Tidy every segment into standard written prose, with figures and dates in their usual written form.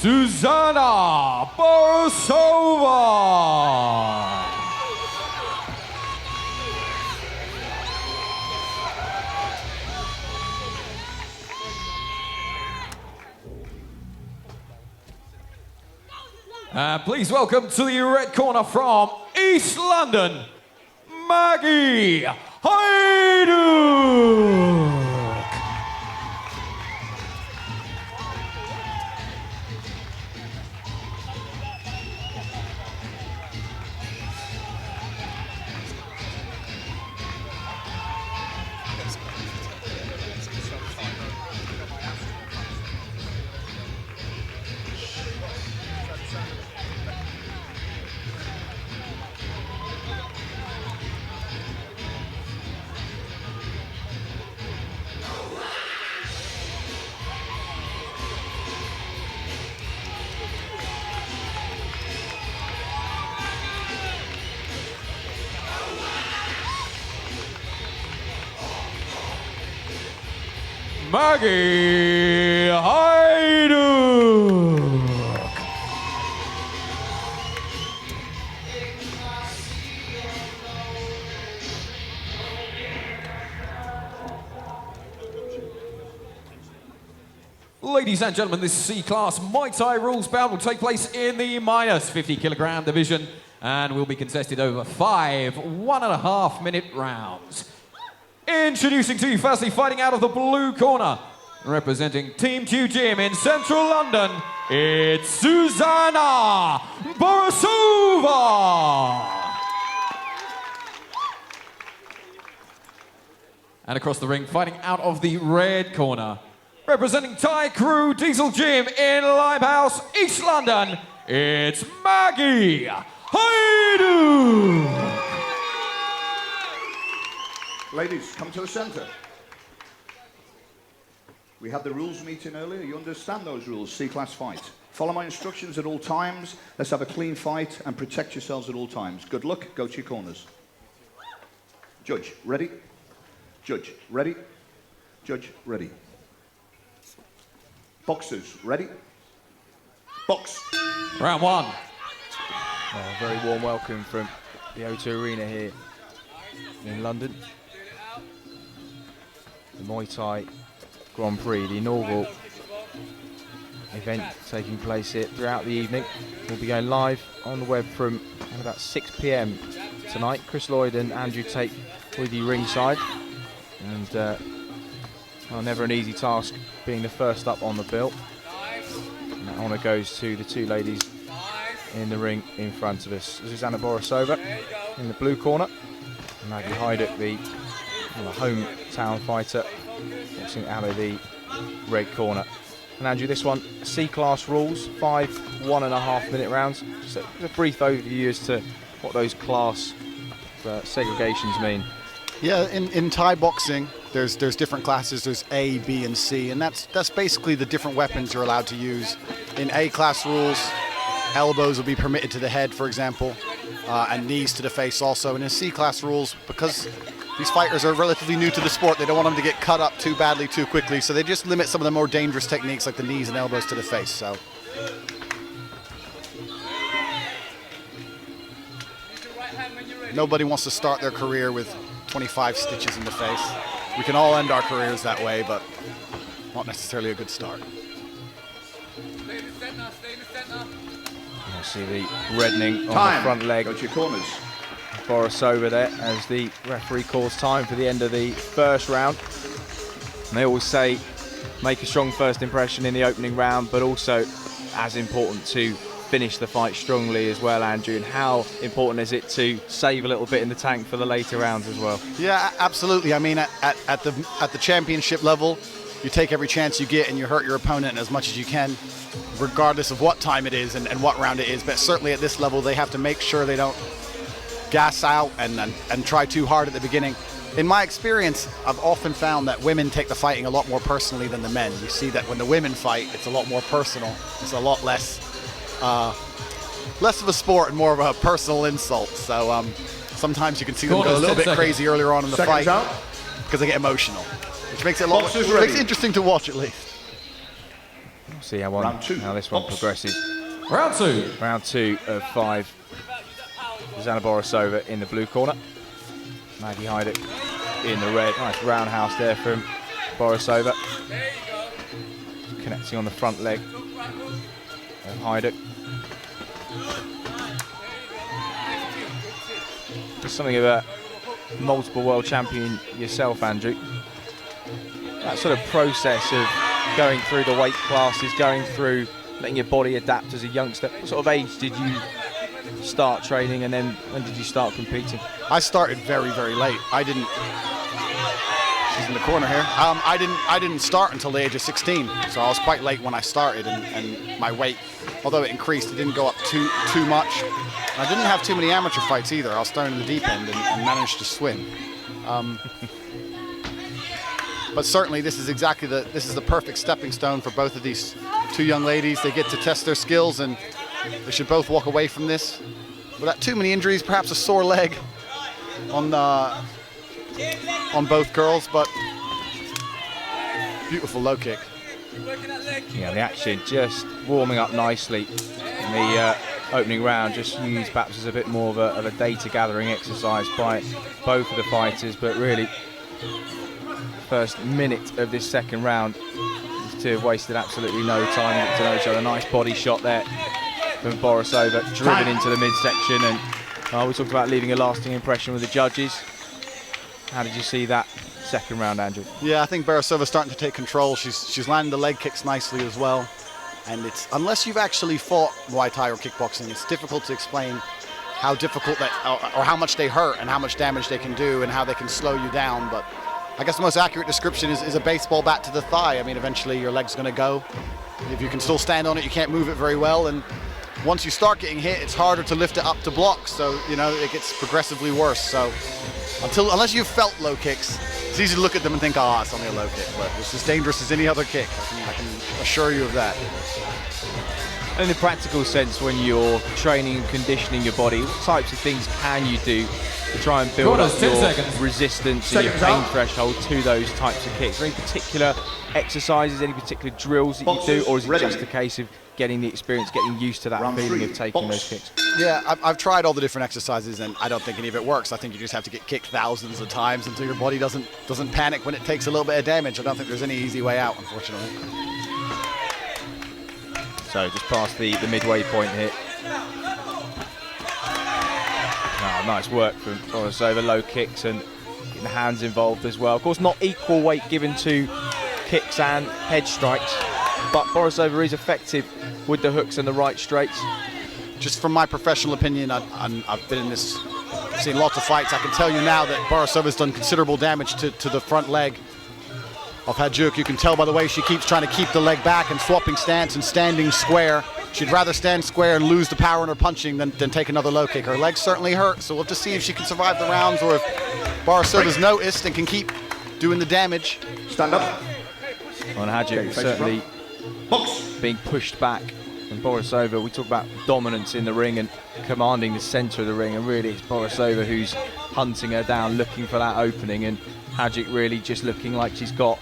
Zuzana Borosova. Please welcome to the red corner from East London, Maggie Hajduk. Maggie Hajduk. Ladies and gentlemen, this C-Class Muay Thai rules bout will take place in the minus 50 kilogram division and will be contested over 5 1.5-minute rounds. Introducing to you, firstly, fighting out of the blue corner, representing Team Q Gym in central London, it's Zuzana Borosova. And across the ring, fighting out of the red corner, representing Thai Crew Diesel Gym in Limehouse, East London, it's Maggie Hajduk. Ladies, come to the center. We had the rules meeting earlier. You understand those rules, C-Class fight. Follow my instructions at all times. Let's have a clean fight and protect yourselves at all times. Good luck, go to your corners. Judge, ready? Judge, ready? Judge, ready. Boxers, ready? Box. Round one. Oh, very warm welcome from the O2 Arena here in London. The Muay Thai Grand Prix, the inaugural event taking place here throughout the evening. We'll be going live on the web from about 6 p.m. tonight. Chris Lloyd and Andrew Tate with you ringside. And well, never an easy task being the first up on the bill. And that honour goes to the two ladies in the ring in front of us. Zuzana Borosova in the blue corner. Maggie Hajduk, the hometown fighter, boxing out of the red corner. And Andrew, this one, C-Class rules, 5 1.5-minute rounds. Just a brief overview as to what those class segregations mean. Yeah, in Thai boxing, there's different classes. There's A, B, and C, and that's basically the different weapons you're allowed to use. In A-class rules, elbows will be permitted to the head, for example, and knees to the face also. And in C-Class rules, because these fighters are relatively new to the sport, they don't want them to get cut up too badly too quickly, so they just limit some of the more dangerous techniques like the knees and elbows to the face. So nobody wants to start their career with 25 stitches in the face. We can all end our careers that way, but not necessarily a good start. You see the reddening on the front leg. Go to your corners. Borosova there as the referee calls time for the end of the first round. And they always say make a strong first impression in the opening round, but also as important to finish the fight strongly as well, Andrew. And how important is it to save a little bit in the tank for the later rounds as well? Yeah, absolutely. I mean, at the championship level, you take every chance you get and you hurt your opponent as much as you can, regardless of what time it is and what round it is. But certainly at this level, they have to make sure they don't gas out and try too hard at the beginning. In my experience, I've often found that women take the fighting a lot more personally than the men. You see that when the women fight, it's a lot more personal. It's a lot less of a sport and more of a personal insult. So sometimes you can see them go a little bit crazy earlier on in the fight because they get emotional, which makes it a lot more interesting to watch at least. See how Round two. this one progresses. Round 2. Round 2 of 5. Zuzana Borosova in the blue corner. Maggie Hajduk in the red. Nice roundhouse there from Borosova. Connecting on the front leg of Hajduk. Just something of a multiple world champion yourself, Andrew. That sort of process of going through the weight classes, going through letting your body adapt as a youngster. What sort of age did you start training, and then when did you start competing? I started very, very late. I didn't. She's in the corner here. I didn't start until the age of 16, so I was quite late when I started, and my weight, although it increased, it didn't go up too much. I didn't have too many amateur fights either. I was thrown in the deep end and managed to swim. But certainly, this is the perfect stepping stone for both of these two young ladies. They get to test their skills, and they should both walk away from this without too many injuries. Perhaps a sore leg on both girls, but beautiful low kick. Yeah, the action just warming up nicely in the opening round. Just used perhaps as a bit more of a data gathering exercise by both of the fighters, but really, first minute of this second round, these two have wasted absolutely no time getting to know each other. Nice body shot there from Borosova, driven into the midsection, and we talked about leaving a lasting impression with the judges. How did you see that second round, Andrew? Yeah, I think Borosova's starting to take control. She's landing the leg kicks nicely as well. And it's, unless you've actually fought Muay Thai or kickboxing, it's difficult to explain how difficult that, or how much they hurt and how much damage they can do and how they can slow you down. But I guess the most accurate description is a baseball bat to the thigh. I mean, eventually your leg's going to go. If you can still stand on it, you can't move it very well. And once you start getting hit, it's harder to lift it up to block. So, you know, it gets progressively worse. So unless you've felt low kicks, it's easy to look at them and think, oh, it's only a low kick. But it's as dangerous as any other kick. I can assure you of that. In the practical sense, when you're training and conditioning your body, what types of things can you do to try and build up your resistance and your pain threshold to those types of kicks? Are there any particular exercises, any particular drills that you do, or is it just a case of getting the experience, getting used to that feeling of taking those kicks? Yeah, I've tried all the different exercises, and I don't think any of it works. I think you just have to get kicked thousands of times until your body doesn't panic when it takes a little bit of damage. I don't think there's any easy way out, unfortunately. So just past the midway point here. Oh, nice work from Borosova, low kicks and getting the hands involved as well. Of course, not equal weight given to kicks and head strikes, but Borosova is effective with the hooks and the right straights. Just from my professional opinion, I've been in this, I've seen lots of fights. I can tell you now that Borosova's done considerable damage to the front leg of Hajduk. You can tell by the way she keeps trying to keep the leg back and swapping stance and standing square. She'd rather stand square and lose the power in her punching than take another low kick. Her legs certainly hurt, so we'll have to see if she can survive the rounds or if Borosova's noticed and can keep doing the damage. Stand up. On Hajduk certainly being pushed back. And Borosova, we talk about dominance in the ring and commanding the centre of the ring, and really it's Borosova who's hunting her down, looking for that opening, and Hajduk really just looking like she's got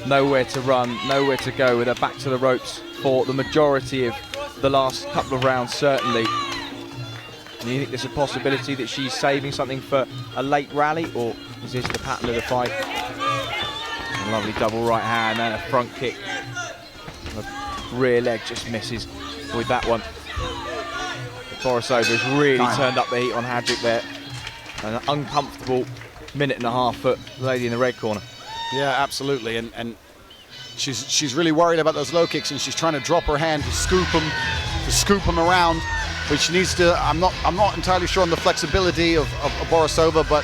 nowhere to run, nowhere to go, with her back to the ropes for the majority of the last couple of rounds, certainly. And you think there's a possibility that she's saving something for a late rally, or is this the pattern of the fight? A lovely double right hand and a front kick. The rear leg just misses with that one. Borosova has really turned up the heat on Hajduk there. An uncomfortable minute and a half for the lady in the red corner. Yeah, absolutely, and she's really worried about those low kicks, and she's trying to drop her hand to scoop them around. But she needs to. I'm not entirely sure on the flexibility of Borosova, but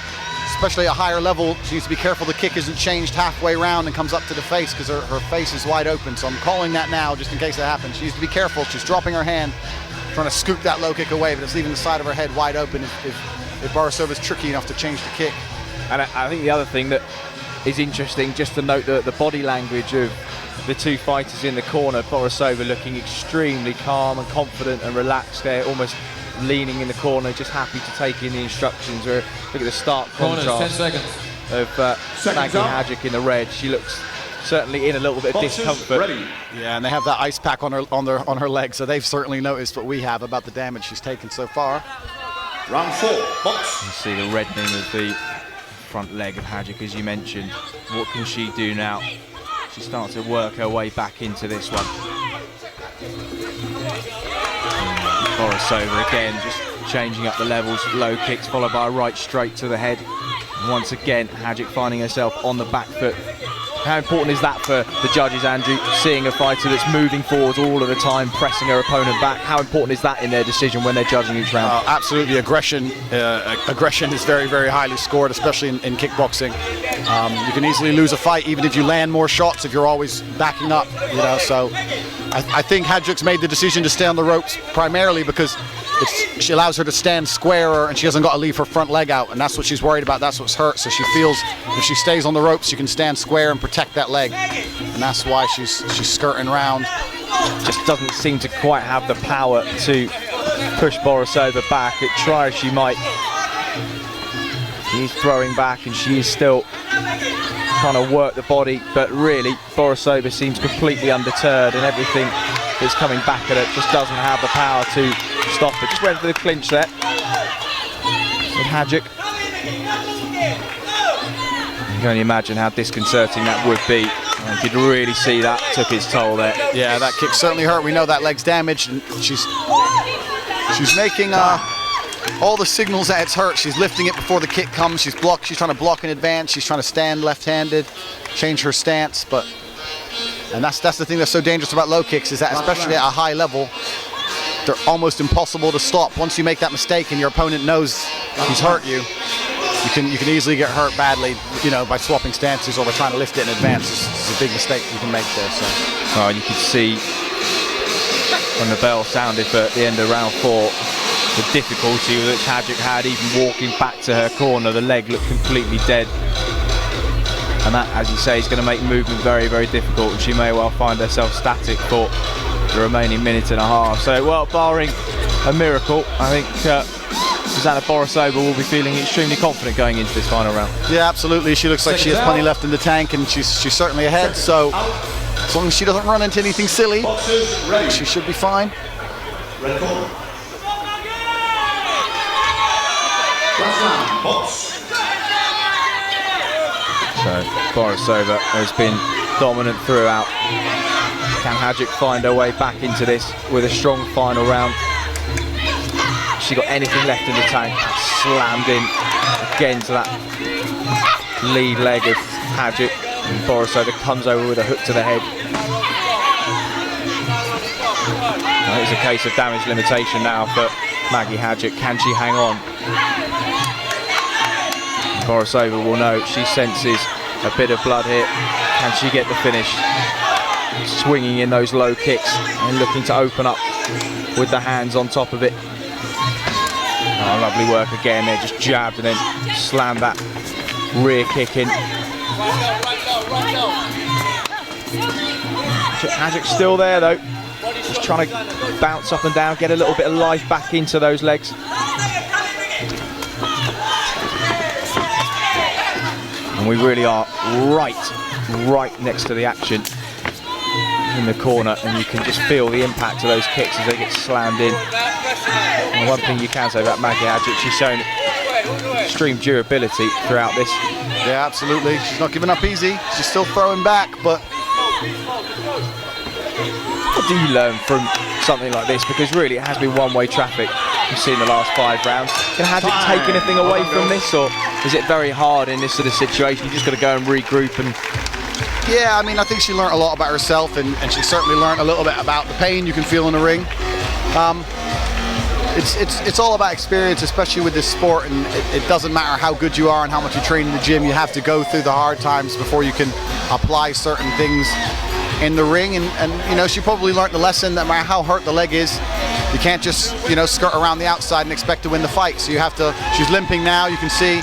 especially at a higher level, she needs to be careful the kick isn't changed halfway round and comes up to the face, because her face is wide open. So I'm calling that now just in case that happens. She needs to be careful. She's dropping her hand, trying to scoop that low kick away, but it's leaving the side of her head wide open if Borosova's tricky enough to change the kick. And I think the other thing that is interesting, just to note the body language of the two fighters in the corner. Borosova looking extremely calm and confident and relaxed there, almost leaning in the corner, just happy to take in the instructions. Look at the stark contrast of Maggie Hajduk in the red. She looks certainly in a little bit of Boxers discomfort. ready. Yeah, and they have that ice pack on her leg, so they've certainly noticed what we have about the damage she's taken so far. Round 4, box. You see the reddening of the front leg of Hajduk, as you mentioned. What can she do now? She starts to work her way back into this one. Borosova again, just changing up the levels. Low kicks followed by a right straight to the head. And once again, Hajduk finding herself on the back foot. How important is that for the judges, Andrew? Seeing a fighter that's moving forwards all of the time, pressing her opponent back. How important is that in their decision when they're judging each round? Absolutely, aggression. Aggression is very, very highly scored, especially in kickboxing. You can easily lose a fight even if you land more shots if you're always backing up. You know, so I think Hajduk's made the decision to stay on the ropes primarily because she allows her to stand squarer and she hasn't got to leave her front leg out, and that's what she's worried about. That's what's hurt. So she feels if she stays on the ropes, she can stand square and protect that leg, and that's why she's skirting around. Just doesn't seem to quite have the power to push Borosova back. Try as she might. She's throwing back and she is still trying to work the body, but really Borosova seems completely undeterred, and everything that's coming back at her just doesn't have the power to stop her. Just went for the clinch there with Hajduk. You can only imagine how disconcerting that would be. You could really see that took its toll there. Yeah, that kick certainly hurt. We know that leg's damaged, and she's making all the signals that it's hurt. She's lifting it before the kick comes. She's trying to block in advance. She's trying to stand left-handed, change her stance. And that's the thing that's so dangerous about low kicks, is that especially at a high level, they're almost impossible to stop. Once you make that mistake and your opponent knows he's hurt you, you can easily get hurt badly, you know, by swapping stances or by trying to lift it in advance. It's a big mistake you can make there. So. Oh, and you could see when the bell sounded for the end of round 4, the difficulty that Hajduk had even walking back to her corner. The leg looked completely dead. And that, as you say, is going to make movement very, very difficult, and she may well find herself static for the remaining minute and a half. So, well, barring a miracle, I think Zuzana Borosova will be feeling extremely confident going into this final round. Yeah, absolutely. She looks like she has plenty left in the tank, and she's certainly ahead. So, as long as she doesn't run into anything silly, she should be fine. So Borosova has been dominant throughout. Can Hajduk find her way back into this with a strong final round? She got anything left in the tank? Slammed in again to that lead leg of Hajduk. And Borosova comes over with a hook to the head. Well, it's a case of damage limitation now for Maggie Hajduk. Can she hang on? Borosova will know. She senses a bit of blood here. Can she get the finish? Swinging in those low kicks and looking to open up with the hands on top of it. Oh, lovely work again there. Just jabbed and then slammed that rear kick in. Hajduk's still there though. Just trying to bounce up and down, get a little bit of life back into those legs. And we really are right next to the action in the corner, and you can just feel the impact of those kicks as they get slammed in. And one thing you can say about Maggie Hajduk, she's shown extreme durability throughout this. Yeah, absolutely. She's not giving up easy. She's still throwing back, but... What do you learn from something like this? Because really it has been one-way traffic. You've seen the last 5 rounds. Can Hajduk take anything away from this, or is it very hard in this sort of situation? You just got to go and regroup and... Yeah, I mean, I think she learned a lot about herself, and she certainly learned a little bit about the pain you can feel in the ring. It's all about experience, especially with this sport, and it doesn't matter how good you are and how much you train in the gym. You have to go through the hard times before you can apply certain things in the ring, and you know, she probably learned the lesson that no matter how hurt the leg is, you can't just, you know, skirt around the outside and expect to win the fight. So you have to, she's limping now, you can see,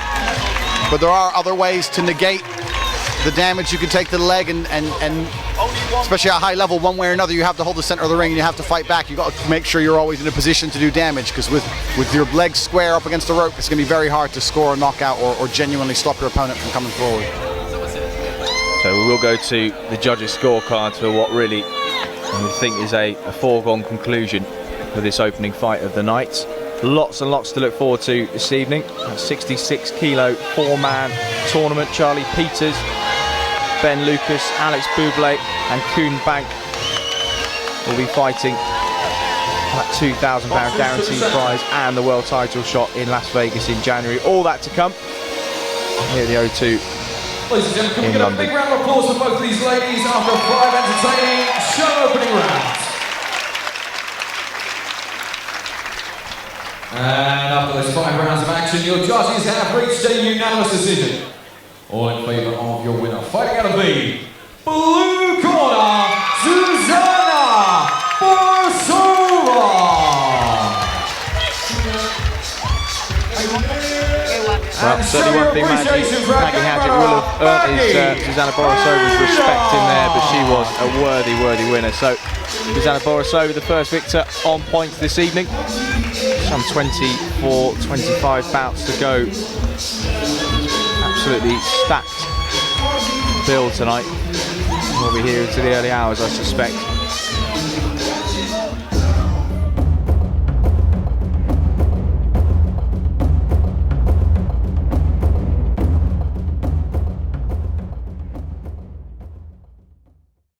but there are other ways to negate the damage you can take to the leg, and especially at a high level, one way or another, you have to hold the center of the ring and you have to fight back. You've got to make sure you're always in a position to do damage, because with your legs square up against the rope, it's going to be very hard to score a knockout or genuinely stop your opponent from coming forward. So So we will go to the judges' scorecards for what really we think is a foregone conclusion for this opening fight of the night. Lots and lots to look forward to this evening. A 66 kilo 4-man tournament. Charlie Peters, Ben Lucas, Alex Bublé and Kuhn Bank will be fighting that £2,000 guaranteed prize and the world title shot in Las Vegas in January. All that to come here at the O2 Ladies and gentlemen, can we in get a London. big round of applause for both these ladies after 5 entertaining show opening rounds. And after those 5 rounds of action, your judges have reached a unanimous decision. All in favour of your winner. Fighting out of the blue corner, Zuzana Borosova. Well, certainly one thing Maggie Hajduk will have earned is Zuzana Borosova's respect in there, but she was a worthy winner. So Zuzana Borosova, the first victor on points this evening. Some 24, 25 bouts to go. Absolutely stacked bill tonight. We'll be here into the early hours, I suspect.